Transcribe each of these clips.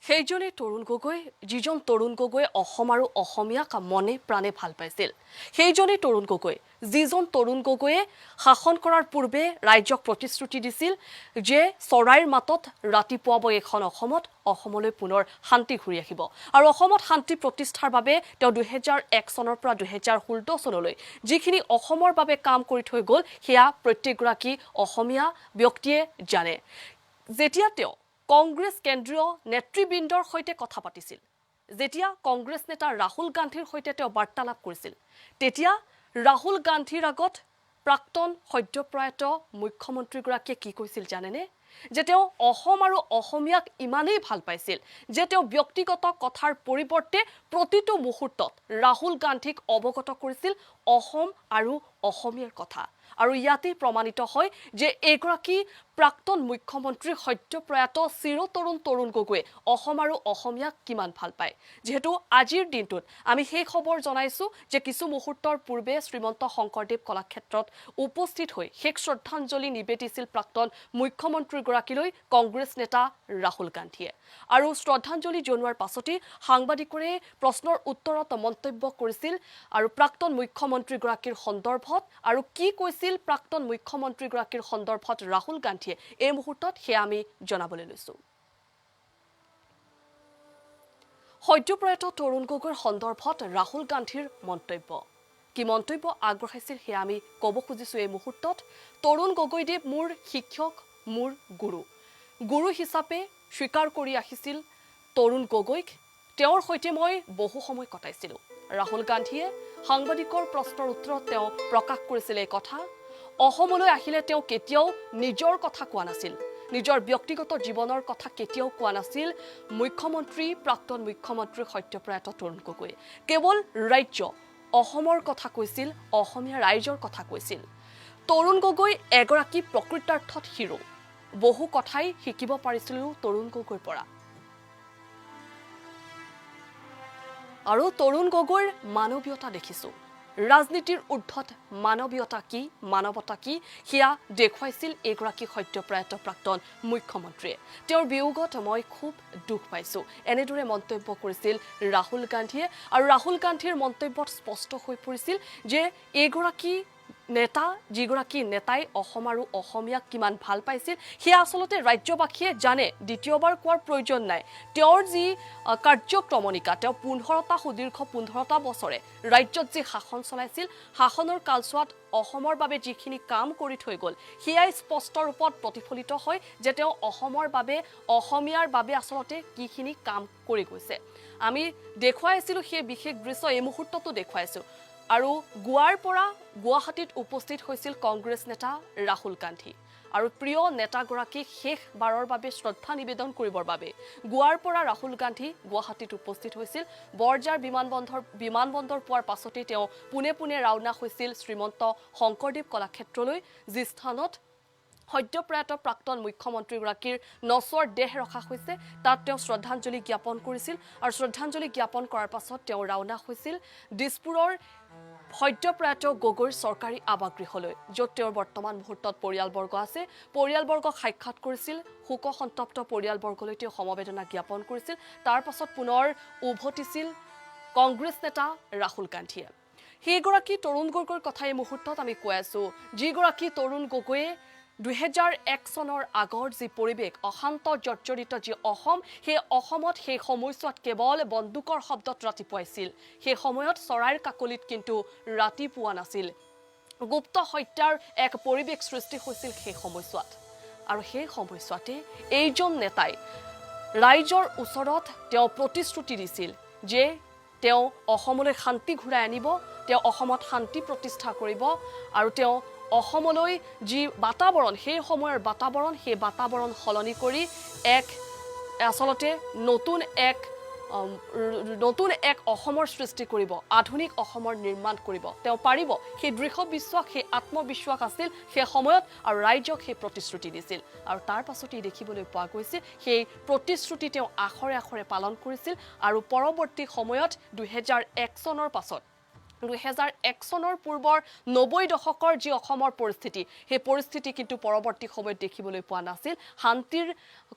সেইজনে তৰুণ গগৈ যিজন তৰুণ গগৈ অসম আৰু অসমীয়াক মনে প্ৰাণে ভাল পাইছিল সেইজনে তৰুণ গগৈ যিজন তৰুণ গগৈয়ে শাসন কৰাৰ পূৰ্বে ৰাজ্যক প্ৰতিশ্ৰুতি দিছিল যে চৰাইৰ মাতত ৰাতিপুৱাব এখন অসমলৈ পুনৰ শান্তি ঘূৰি আহিব আৰু অসমত শান্তি প্ৰতিষ্ঠাৰ বাবে তেওঁ 2001 চনৰ পৰা 2016 চনলৈ যিখিনি অসমৰ বাবে কাম কৰি থৈ গ'ল সেয়া প্ৰত্যেকগৰাকী অসমীয়া ব্যক্তিয়ে জানে যেতিয়া তেওঁ কংগ্ৰেছ কেন্দ্ৰীয় নেতৃবৃন্দৰ সৈতে কথা পাতিছিল যেতিয়া কংগ্ৰেছ নেতা ৰাহুল গান্ধীৰ সৈতে তেওঁ বাৰ্তালাপ কৰিছিল তেতিয়া ৰাহুল গান্ধীৰ আগত প্ৰাক্তন সদ্যপ্ৰয়াত মুখ্যমন্ত্ৰীগৰাকীয়ে কি কৈছিল জানেনে যে তেওঁ অসম আৰু অসমীয়াক ইমানেই ভাল পাইছিল যে তেওঁ ব্যক্তিগত কথাৰ পৰিৱৰ্তে প্ৰতিটো মুহূৰ্তত ৰাহুল গান্ধীক অৱগত কৰিছিল অসম আৰু অসমীয়াৰ কথা আৰু ইয়াতেই প্ৰমাণিত হয় যে এগৰাকী প্ৰাক্তন মুখ্যমন্ত্ৰী সদ্যপ্ৰয়াত চিৰতৰুণ তৰুণ গগৈ অসম আৰু অসমীয়াক কিমান ভাল পায় যেহেতু আজিৰ দিনটোত আমি সেই খবৰ জনাইছো যে কিছু মুহূৰ্তৰ পূৰ্বে শ্ৰীমন্ত শংকৰদেৱ কলাক্ষেত্ৰত উপস্থিত হৈ শেষ শ্ৰদ্ধাঞ্জলি নিবেদিছিল প্ৰাক্তন মুখ্যমন্ত্ৰীগৰাকীলৈ কংগ্ৰেছ নেতা ৰাহুল গান্ধীয়ে আৰু শ্ৰদ্ধাঞ্জলি জনোৱাৰ পাছতে সাংবাদিকৰে প্ৰশ্নৰ উত্তৰত মন্তব্য কৰিছিল আৰু প্ৰাক্তন মুখ্যমন্ত্ৰীগৰাকীৰ সন্দৰ্ভত আৰু কি কৈছিল প্ৰাক্তন মুখ্যমন্ত্ৰীগৰাকীৰ সন্দৰ্ভত ৰাহুল গান্ধীয়ে এই মুহূৰ্তত সেয়া আমি জনাবলৈ লৈছো সদ্যপ্ৰয়াত তৰুণ গগৈৰ সন্দৰ্ভত ৰাহুল গান্ধীৰ মন্তব্য কি মন্তব্য আগবঢ়াইছিল সেয়া আমি ক'ব খুজিছো এই মুহূৰ্তত তৰুণ গগৈদেৱ মোৰ শিক্ষক মোৰ গুৰু হিচাপে স্বীকাৰ কৰি আহিছিল তৰুণ গগৈক তেওঁৰ সৈতে মই বহু সময় কটাইছিলো ৰাহুল গান্ধীয়ে সাংবাদিকৰ প্ৰশ্নৰ উত্তৰত তেওঁ প্ৰকাশ কৰিছিল এই কথা অসমলৈ আহিলে তেওঁ কেতিয়াও নিজৰ কথা কোৱা নাছিল নিজৰ ব্যক্তিগত জীৱনৰ কথা কেতিয়াও কোৱা নাছিল প্ৰাক্তন মুখ্যমন্ত্ৰী সত্যপ্ৰয়াত তৰুণ গগৈ কেৱল ৰাজ্য অসমৰ কথা কৈছিল অসমীয়া ৰাইজৰ কথা কৈছিল তৰুণ গগৈ এগৰাকী প্ৰকৃতাৰ্থত হিৰো বহু কথাই শিকিব পাৰিছিল তৰুণ গগৈৰ পৰা আৰু তৰুণ গগৈৰ মানৱীয়তা দেখিছো ৰাজনীতিৰ ঊৰ্ধত মানৱতা কি সেয়া দেখুৱাইছিল এগৰাকী সত্যপ্ৰয়াত প্ৰাক্তন মুখ্যমন্ত্ৰীয়ে তেওঁৰ বিয়োগত মই খুব দুখ পাইছো এনেদৰে মন্তব্য কৰিছিল ৰাহুল গান্ধীয়ে আৰু ৰাহুল গান্ধীৰ মন্তব্যত স্পষ্ট হৈ পৰিছিল যে এগৰাকী নেতা যিগৰাকী নেতাই অসম আৰু অসমীয়াক কিমান ভাল পাইছিল সেয়া আচলতে ৰাজ্যবাসীয়ে জানে দ্বিতীয়বাৰ কোৱাৰ প্ৰয়োজন নাই তেওঁৰ যি কাৰ্যক্ৰমণিকা তেওঁ 15টা সুদীৰ্ঘ 15টা বছৰে ৰাজ্যত যি শাসন চলাইছিল শাসনৰ কালছোৱাত অসমৰ বাবে যিখিনি কাম কৰি থৈ গ'ল সেয়াই স্পষ্ট ৰূপত প্ৰতিফলিত হয় যে তেওঁ অসমৰ বাবে অসমীয়াৰ বাবে আচলতে কিখিনি কাম কৰি গৈছে আমি দেখুৱাইছিলো সেই বিশেষ দৃশ্য এই মুহূৰ্ততো দেখুৱাইছো আৰু গোৱাৰ পৰা গুৱাহাটীত উপস্থিত হৈছিল কংগ্ৰেছ নেতা ৰাহুল গান্ধী আৰু প্ৰিয় নেতাগৰাকীক শেষবাৰৰ বাবে শ্ৰদ্ধা নিবেদন কৰিবৰ বাবে গোৱাৰ পৰা ৰাহুল গান্ধী গুৱাহাটীত উপস্থিত হৈছিল বৰজাৰ বিমানবন্দৰ পোৱাৰ পাছতে তেওঁ পুনে ৰাওনা হৈছিল শ্ৰীমন্ত শংকৰদেৱ কলাক্ষেত্ৰলৈ যি স্থানত সদ্যপ্ৰয়াত প্ৰাক্তন মুখ্যমন্ত্ৰীগৰাকীৰ নশ্বৰ দেহ ৰখা হৈছে তাত তেওঁ শ্ৰদ্ধাঞ্জলি জ্ঞাপন কৰিছিল আৰু শ্ৰদ্ধাঞ্জলি জ্ঞাপন কৰাৰ পাছত তেওঁ ৰাওনা হৈছিল দিছপুৰৰ সদ্যপ্ৰয়াত গগৈৰ চৰকাৰী আৱাসগৃহলৈ য'ত তেওঁৰ বৰ্তমান মুহূৰ্তত পৰিয়ালবৰ্গ আছে পৰিয়ালবৰ্গক সাক্ষাৎ কৰিছিল শোকসন্তপ্ত পৰিয়ালবৰ্গলৈ তেওঁ সমবেদনা জ্ঞাপন কৰিছিল তাৰ পাছত পুনৰ উভতিছিল কংগ্ৰেছ নেতা ৰাহুল গান্ধীয়ে সেইগৰাকী তৰুণ গগৈৰ কথা এই মুহূৰ্তত আমি কৈ আছো যিগৰাকী তৰুণ গগৈয়ে 2001 চনৰ আগৰ যি পৰিৱেশ অশান্ত জৰ্জৰিত যি অসম সেই অসমত সেই সময়ছোৱাত কেৱল বন্দুকৰ শব্দত ৰাতিপুৱাইছিল সেই সময়ত চৰাইৰ কাকলিত কিন্তু ৰাতিপুৱা নাছিল গুপ্ত হত্যাৰ এক পৰিৱেশ সৃষ্টি হৈছিল সেই সময়ছোৱাত আৰু সেই সময়ছোৱাতে এইজন নেতাই ৰাইজৰ ওচৰত তেওঁ প্ৰতিশ্ৰুতি দিছিল যে তেওঁ অসমলৈ শান্তি ঘূৰাই আনিব তেওঁ অসমত শান্তি প্ৰতিষ্ঠা কৰিব আৰু তেওঁ অসমলৈ যি বাতাবৰণ সেই সময়ৰ বাতাবৰণ সলনি কৰি আচলতে নতুন এক অসমৰ সৃষ্টি কৰিব আধুনিক অসমৰ নিৰ্মাণ কৰিব তেওঁ পাৰিব সেই দৃঢ় বিশ্বাস সেই আত্মবিশ্বাস আছিল সেই সময়ত আৰু ৰাইজক সেই প্ৰতিশ্ৰুতি দিছিল আৰু তাৰ পাছতেই দেখিবলৈ পোৱা গৈছিল সেই প্ৰতিশ্ৰুতি তেওঁ আখৰে পালন কৰিছিল আৰু পৰৱৰ্তী সময়ত 2001 চনৰ পাছত 2001 চনৰ পূৰ্বৰ 90 দশকৰ যি অসমৰ পৰিস্থিতি সেই পৰিস্থিতি কিন্তু পৰৱৰ্তী সময়ত দেখিবলৈ পোৱা নাছিল শান্তিৰ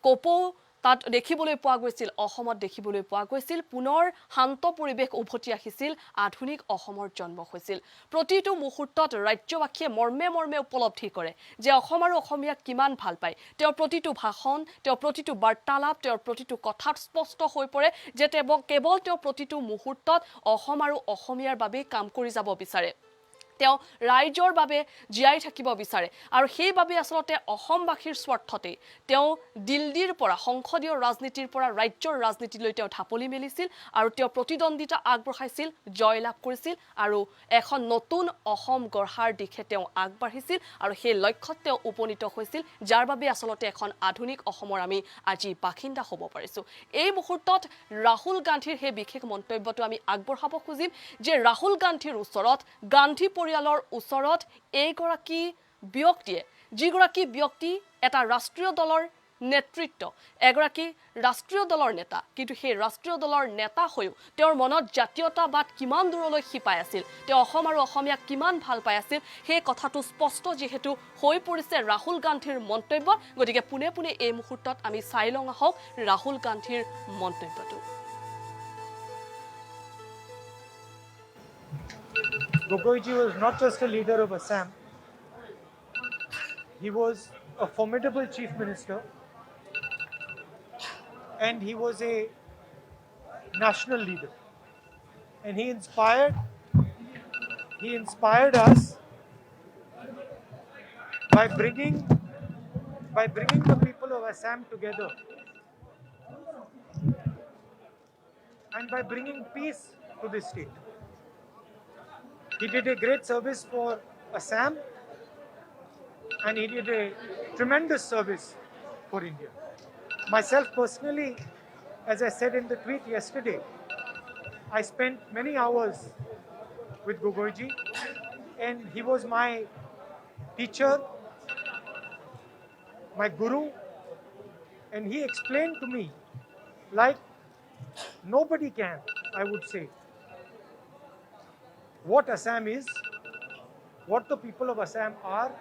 কপৌ তাত দেখিবলৈ পোৱা গৈছিল অসমত দেখিবলৈ পোৱা গৈছিল পুনৰ শান্ত পৰিৱেশ উভতি আহিছিল আধুনিক অসমৰ জন্ম হৈছিল প্ৰতিটো মুহূৰ্তত ৰাজ্যবাসীয়ে মৰ্মে মৰ্মে উপলব্ধি কৰে যে অসম আৰু অসমীয়াক কিমান ভাল পায় তেওঁৰ প্ৰতিটো ভাষণ তেওঁৰ প্ৰতিটো বাৰ্তালাপ তেওঁৰ প্ৰতিটো কথাত স্পষ্ট হৈ পৰে যে কেৱল তেওঁৰ প্ৰতিটো মুহূৰ্তত অসম আৰু অসমীয়াৰ বাবে কাম কৰি যাব বিচাৰে তেওঁ ৰাইজৰ বাবে জিয়াই থাকিব বিচাৰে আৰু সেইবাবে আসলতে অসমবাসীৰ স্বাৰ্থতে তেওঁ দিল্লীৰ পৰা সংসদীয় ৰাজনীতিৰ পৰা ৰাজ্যৰ ৰাজনীতিলৈ তেওঁ ঢাপলি মেলিছিল আৰু তেওঁ প্ৰতিদ্বন্দ্বিতা আগবঢ়াইছিল জয়লাভ কৰিছিল আৰু এখন নতুন অসম গঢ়াৰ দিশে তেওঁ আগবাঢ়িছিল আৰু সেই লক্ষ্যত তেওঁ উপনীত হৈছিল যাৰ বাবে আসলতে এখন আধুনিক অসমৰ আমি আজি বাসিন্দা হ'ব পাৰিছো এই মুহূৰ্তত ৰাহুল গান্ধীৰ সেই বিশেষ মন্তব্যটো আমি আগবঢ়াব খুজিম যে ৰাহুল গান্ধীৰ ওচৰত গান্ধী পৰিয়ালৰ ওচৰত এইগৰাকী ব্যক্তিয়ে যিগৰাকী ব্যক্তি এটা ৰাষ্ট্ৰীয় দলৰ নেতৃত্ব এগৰাকী ৰাষ্ট্ৰীয় দলৰ নেতা কিন্তু সেই ৰাষ্ট্ৰীয় দলৰ নেতা হৈও তেওঁৰ মনত জাতীয়তাবাদ কিমান দূৰলৈ শিপাই আছিল তেওঁ অসম আৰু অসমীয়াক কিমান ভাল পাই আছিল সেই কথাটো স্পষ্ট যেহেতু হৈ পৰিছে ৰাহুল গান্ধীৰ মন্তব্যত গতিকে পুনে পুনে এই মুহূৰ্তত আমি চাই লওঁ আহক ৰাহুল গান্ধীৰ মন্তব্যটো Gogoiji was not just a leader of Assam, he was a formidable chief minister and he was a national leader. And he inspired us by bringing the people of Assam together and by bringing peace to this state. He did a great service for Assam and he did a tremendous service for India. Myself personally, as I said in the tweet yesterday, I spent many hours with Gogoiji and he was my teacher, my guru, and he explained to me like nobody can, I would say, what Assam is, what the people of Assam are,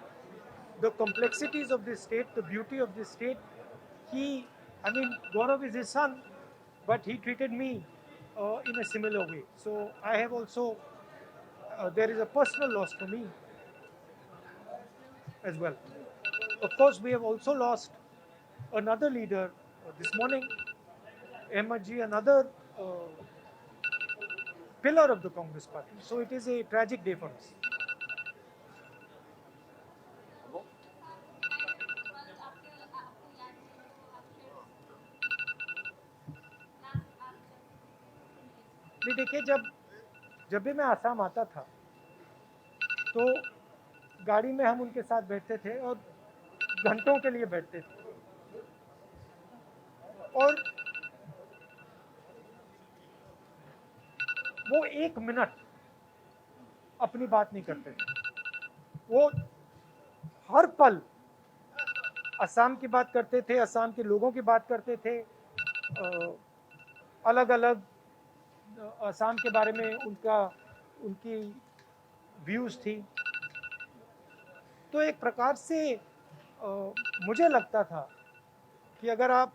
the complexities of this state, the beauty of this state. Gaurav is his son, but he treated me in a similar way. So I have also, there is a personal loss for me as well. Of course, we have also lost another leader this morning, Ahmed Ji, another pillar of the Congress party. So it is a tragic day for us. नहीं देखिए जब भी मैं आसाम आता था तो गाड़ी में हम उनके साथ बैठते थे और घंटों के लिए बैठते थे और वो एक मिनट अपनी बात नहीं करते थे वो हर पल असम की बात करते थे असम के लोगों की बात करते थे अलग अलग असम के बारे में उनकी व्यूज़ थी तो एक प्रकार से मुझे लगता था कि अगर आप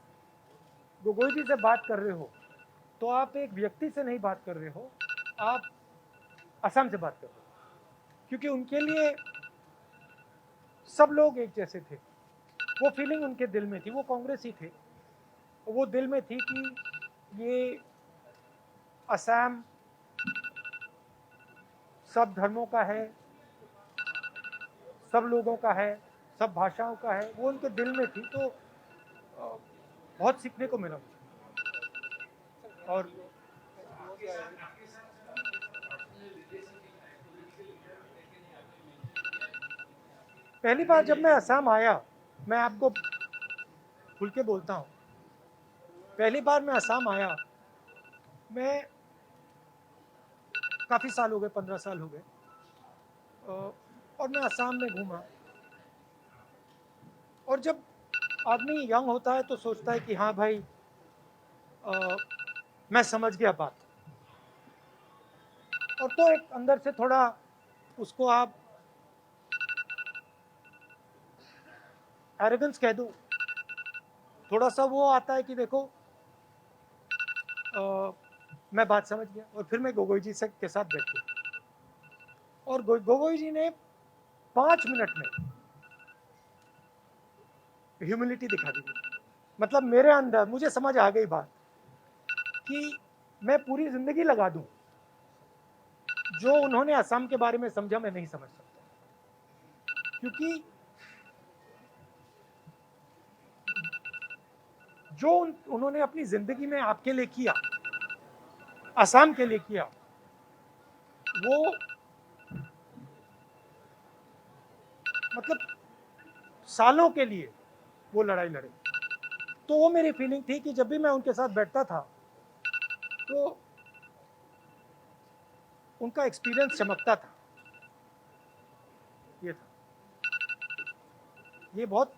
गोगोई जी से बात कर रहे हो तो आप एक व्यक्ति से नहीं बात कर रहे हो आप असम से बात कर रहे हो क्योंकि उनके लिए सब लोग एक जैसे थे वो फीलिंग उनके दिल में थी वो कांग्रेसी थे वो दिल में थी कि ये असम सब धर्मों का है सब लोगों का है सब भाषाओं का है वो उनके दिल में थी तो बहुत सीखने को मिला और पहली बार जब मैं असम आया मैं आपको खुल के बोलता हूँ पहली बार मैं असम आया मैं काफ़ी साल हो गए 15 साल हो गए और मैं असम में घूमा और जब आदमी यंग होता है तो सोचता है कि हाँ भाई मैं समझ गया बात और तो एक अंदर से थोड़ा उसको आप एरोगेंस कह दो थोड़ा सा वो आता है कि देखो मैं बात समझ गया, और फिर मैं गोगोई जी से के साथ बैठ गया, और गोगोई जी ने 5 मिनट में ह्यूमिलिटी दिखा दी। मतलब मेरे अंदर मुझे समझ आ गई बात कि मैं पूरी जिंदगी लगा दूं, जो उन्होंने असम के बारे में समझा मैं नहीं समझ सकता, क्योंकि जो उन्होंने अपनी जिंदगी में आपके लिए किया, असम के लिए किया, वो मतलब सालों के लिए वो लड़ाई लड़े। तो वो मेरी फीलिंग थी कि जब भी मैं उनके साथ बैठता था तो उनका एक्सपीरियंस चमकता था। ये था, ये बहुत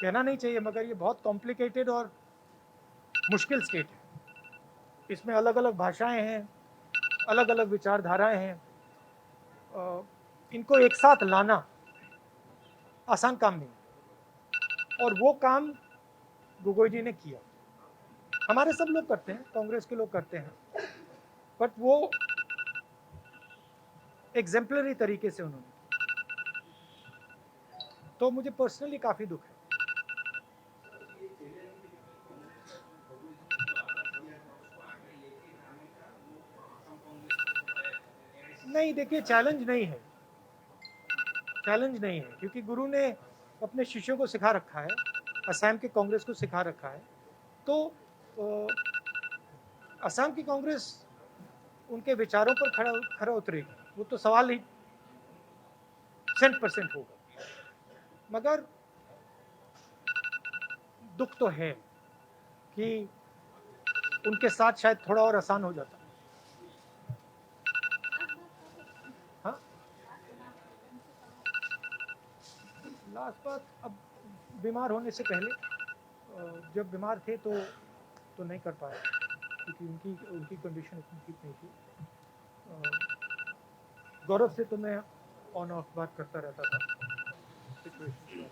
कहना नहीं चाहिए, मगर ये बहुत कॉम्प्लिकेटेड और मुश्किल स्टेट है। इसमें अलग अलग भाषाएं हैं, अलग अलग विचारधाराएं हैं, इनको एक साथ लाना आसान काम नहीं, और वो काम गोगोई जी ने किया। हमारे सब लोग करते हैं, कांग्रेस के लोग करते हैं, बट वो एग्जेम्पलरी तरीके से उन्होंने, तो मुझे पर्सनली काफी दुख है। नहीं, देखिए चैलेंज नहीं है, चैलेंज नहीं है, क्योंकि गुरु ने अपने शिष्यों को सिखा रखा है, असम के कांग्रेस को सिखा रखा है। तो असम की कांग्रेस उनके विचारों पर खरा उतरेगी, वो तो सवाल ही 100% होगा। मगर दुख तो है कि उनके साथ शायद थोड़ा और आसान हो जाता। हाँ, लास्ट बात, अब बीमार होने से पहले, जब बीमार थे तो नहीं कर पाया, क्योंकि उनकी कंडीशन इतनी ठीक नहीं थी। गौरव से तो मैं ऑन ऑफ बात करता रहता था सिचुएशन।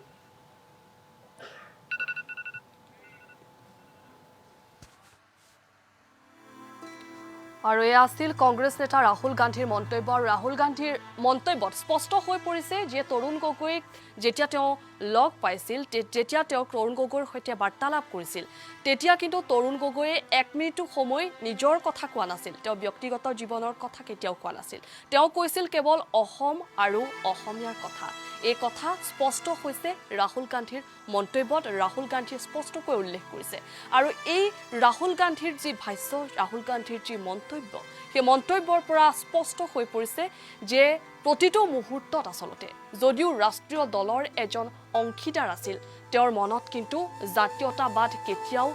আৰু এয়া আছিল কংগ্ৰেছ নেতা ৰাহুল গান্ধীৰ মন্তব্য। আৰু ৰাহুল গান্ধীৰ মন্তব্যত স্পষ্ট হৈ পৰিছে যে তৰুণ গগৈক যেতিয়া তেওঁ লগ পাইছিল, যেতিয়া তেওঁ তৰুণ গগৈৰ সৈতে বাৰ্তালাপ কৰিছিল, তেতিয়া কিন্তু তৰুণ গগৈয়ে 1 মিনিটো সময় নিজৰ কথা কোৱা নাছিল, তেওঁ ব্যক্তিগত জীৱনৰ কথা কেতিয়াও কোৱা নাছিল। তেওঁ কৈছিল কেৱল অসম আৰু অসমীয়াৰ কথা। এই কথা স্পষ্ট হৈছে ৰাহুল গান্ধীৰ মন্তব্যত, ৰাহুল গান্ধীয়ে স্পষ্টকৈ উল্লেখ কৰিছে। আৰু এই ৰাহুল গান্ধীৰ যি ভাষ্য, ৰাহুল গান্ধীৰ যি মন্তব্য, সেই মন্তব্যৰ পৰা স্পষ্ট হৈ পৰিছে যে প্ৰতিটো মুহূৰ্তত আচলতে যদিও ৰাষ্ট্ৰীয় দলৰ এজন অংশীদাৰ আছিল, তেওঁৰ মনত কিন্তু জাতীয়তাবাদ কেতিয়াও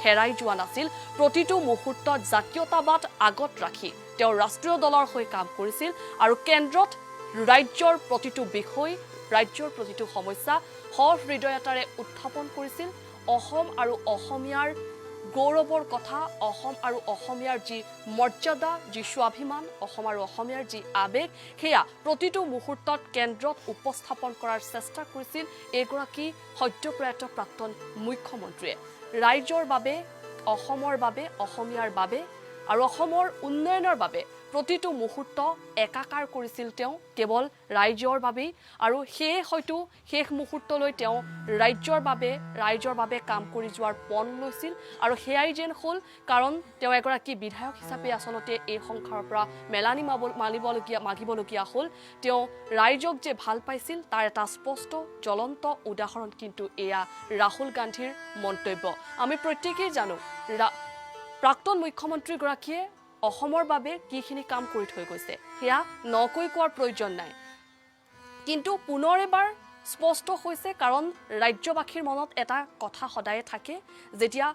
হেৰাই যোৱা নাছিল। প্ৰতিটো মুহূৰ্তত জাতীয়তাবাদ আগত ৰাখি তেওঁ ৰাষ্ট্ৰীয় দলৰ হৈ কাম কৰিছিল, আৰু কেন্দ্ৰত ৰাজ্যৰ প্ৰতিটো বিষয়, ৰাজ্যৰ প্ৰতিটো সমস্যা সহৃদয়তাৰে উত্থাপন কৰিছিল। অসম আৰু অসমীয়াৰ গৌৰৱৰ কথা, অসম আৰু অসমীয়াৰ যি মৰ্যাদা, যি স্বাভিমান, অসম আৰু অসমীয়াৰ যি আৱেগ, সেয়া প্ৰতিটো মুহূৰ্তত কেন্দ্ৰত উপস্থাপন কৰাৰ চেষ্টা কৰিছিল এগৰাকী সদ্যপ্ৰয়াত প্ৰাক্তন মুখ্যমন্ত্ৰীয়ে। ৰাইজৰ বাবে, অসমৰ বাবে, অসমীয়াৰ বাবে আৰু অসমৰ উন্নয়নৰ বাবে প্ৰতিটো মুহূৰ্ত একাকাৰ কৰিছিল তেওঁ কেৱল ৰাইজৰ বাবেই। আৰু সেয়ে হয়তো শেষ মুহূৰ্তলৈ তেওঁ ৰাইজৰ বাবে কাম কৰি যোৱাৰ পণ লৈছিল, আৰু সেয়াই যেন হ'ল, কাৰণ তেওঁ এগৰাকী বিধায়ক হিচাপে আচলতে এই সংসাৰৰ পৰা মেলানি মাগিবলগীয়া হ'ল। তেওঁ ৰাইজক যে ভাল পাইছিল তাৰ এটা স্পষ্ট জ্বলন্ত উদাহৰণ কিন্তু এয়া ৰাহুল গান্ধীৰ মন্তব্য। আমি প্ৰত্যেকেই জানো প্ৰাক্তন মুখ্যমন্ত্ৰীগৰাকীয়ে অসমৰ বাবে কিখিনি কাম কৰি থৈ গৈছে, সেয়া নকৈ কোৱাৰ প্ৰয়োজন নাই। কিন্তু পুনৰ এবাৰ স্পষ্ট হৈছে, কাৰণ ৰাজ্যবাসীৰ মনত এটা কথা সদায়ে থাকে, যেতিয়া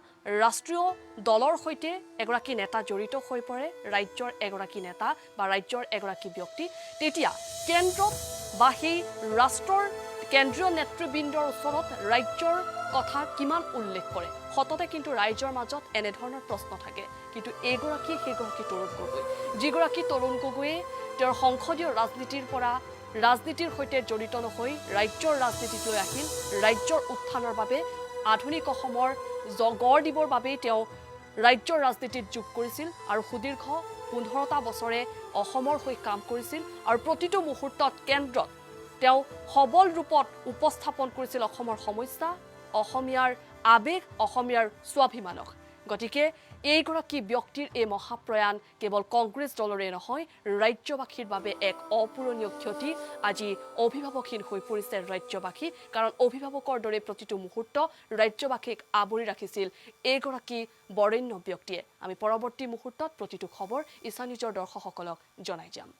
ৰাষ্ট্ৰীয় দলৰ সৈতে এগৰাকী নেতা জড়িত হৈ পৰে, ৰাজ্যৰ এগৰাকী নেতা বা ৰাজ্যৰ এগৰাকী ব্যক্তি, তেতিয়া কেন্দ্ৰত বা সেই ৰাষ্ট্ৰৰ কেন্দ্ৰীয় নেতৃবৃন্দৰ ওচৰত ৰাজ্যৰ কথা কিমান উল্লেখ কৰে, সততে কিন্তু ৰাইজৰ মাজত এনেধৰণৰ প্ৰশ্ন থাকে। কিন্তু সেইগৰাকী তৰুণ গগৈ, যিগৰাকী তৰুণ গগৈয়ে তেওঁৰ সংসদীয় ৰাজনীতিৰ পৰা ৰাজনীতিৰ সৈতে জড়িত নহৈ ৰাজ্যৰ ৰাজনীতিলৈ আহিল ৰাজ্যৰ উত্থানৰ বাবে আধুনিক অসমৰ গঢ় দিবৰ বাবে তেওঁ ৰাজ্যৰ ৰাজনীতিত যোগ কৰিছিল আৰু সুদীৰ্ঘ 15টা বছৰে অসমৰ হৈ কাম কৰিছিল আৰু প্ৰতিটো মুহূৰ্তত কেন্দ্ৰত তেওঁ সবল ৰূপত উপস্থাপন কৰিছিল অসমৰ সমস্যা অসমীয়াৰ আবেগ অসমীয়াৰ স্বাভিমানক গতিকে এইগৰাকী ব্যক্তিৰ এই মহাপ্ৰয়াণ কেৱল কংগ্ৰেছ দলৰে নহয় ৰাজ্যবাসীৰ বাবে এক অপূৰণীয় ক্ষতি আজি অভিভাৱকহীন হৈ পৰিছে ৰাজ্যবাসী কাৰণ অভিভাৱকৰ দৰে প্ৰতিটো মুহূৰ্ত ৰাজ্যবাসীক আৱৰি ৰাখিছিল এইগৰাকী বৰেণ্য ব্যক্তিয়ে আমি পৰৱৰ্তী মুহূৰ্তত প্ৰতিটো খবৰ ইছান নিউজৰ দৰ্শকসকলক জনাই যাম